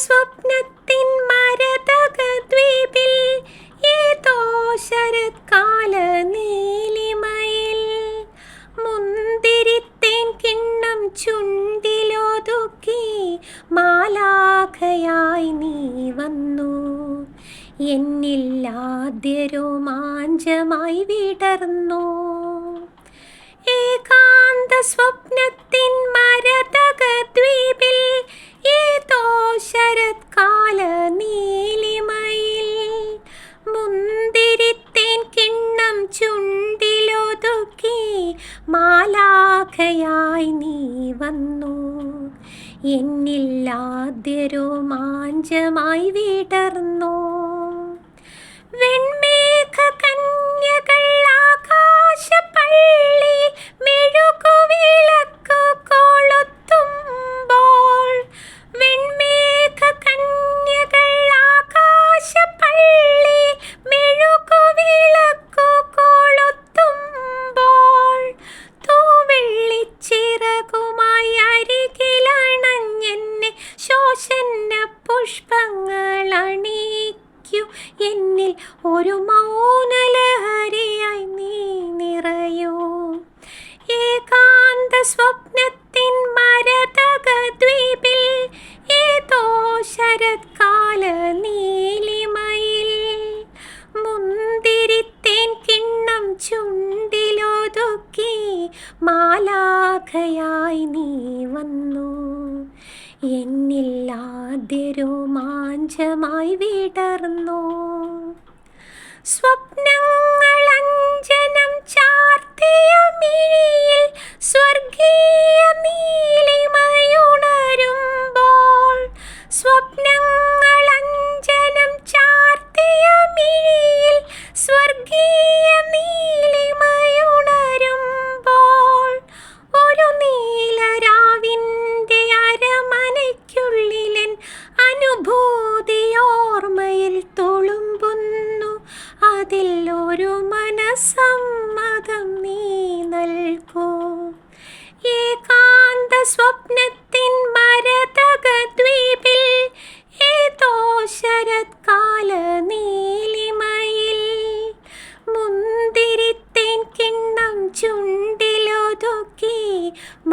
സ്വപ്നത്തിൻ മരതകദ്വീപിൽ ഏതോ ശരത്കാല നീലിമയിൽ മുന്തിരിത്തേൻ കിണ്ണം ചുണ്ടിലൊതുക്കി മാലാഖയായി നീ വന്നു. എന്നിൽ ആദ്യ രോമാഞ്ചമായി വിടർന്നു. ഏകാന്ത സ്വപ്നത്തിൻ മരതകദ്വീപിൽ ഏതോ ശരത്കാല നീലിമയിൽ മുന്തിരിത്തേൻ കിണ്ണം ചുണ്ടിലൊതുക്കി മാലാഖയായി നീ വന്നു. എന്നിൽ ആദ്യ രോമാഞ്ചമായി വിടർന്നു. വെൺമേഘ കന്യകൾ ആകാശപ്പള്ളിയിൽ മെഴുകുവിളക്കു കൊളുത്തുമ്പോൾ വെൺമേഘ കന്യകൾ ആകാശപ്പള്ളിയിൽ മെഴുകുവിളക്കു കൊളുത്തുമ്പോൾ തൂവെള്ളിച്ചിറകുമായി അരികിലണഞ്ഞെന്നെ ശോഷന്ന പുഷ്പങ്ങൾ അണിയിക്കൂ. എന്നിൽ ഒരു മൗനലഹരിയായി നീ നിറയൂ. ഏകാന്ത സ്വപ്നത്തിൻ മരതകദ്വീപിൽ ഏതോ ശരത്കാല നീലിമയിൽ മുന്തിരിത്തേൻ കിണ്ണം ചുണ്ടിലൊതുക്കി മാലാഖയായി നീ വന്നു. എന്നിൽ ആദ്യ രോമാഞ്ചമായി വിടർന്നു. സ്വപ്നങ്ങൾ അഞ്ജനം ചാർത്തിയ മിഴിയിൽ സ്വർഗീയ നീലിമയുണരുമ്പോൾ സ്വപ്നങ്ങൾ അഞ്ജനം ചാർത്തിയ മിഴിയിൽ സ്വർഗീയ നീലിമയുണരുമ്പോൾ ഒരു നീലരാവിൻ്റെ അരമനയ്ക്കുള്ളിലൻ അനുഭൂതിയോർമ്മയിൽ തുളുമ്പുന്നു. അതിൽ ഒരു മനസ്സമ്മതം നീ നൽകൂ. ഏകാന്ത സ്വപ്നത്തിൻ മരതകദ്വീപിൽ ഏതോ ശരത്കാല നീലിമയിൽ മുന്തിരിത്തേൻ കിണ്ണം ചുണ്ടിലൊതുക്കി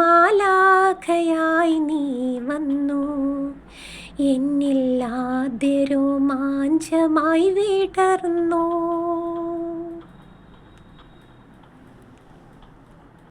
മാലാഖയായി നീ വന്നു. എന്നിൽ ആദ്യ രോമാഞ്ചമായി വിടർന്നു.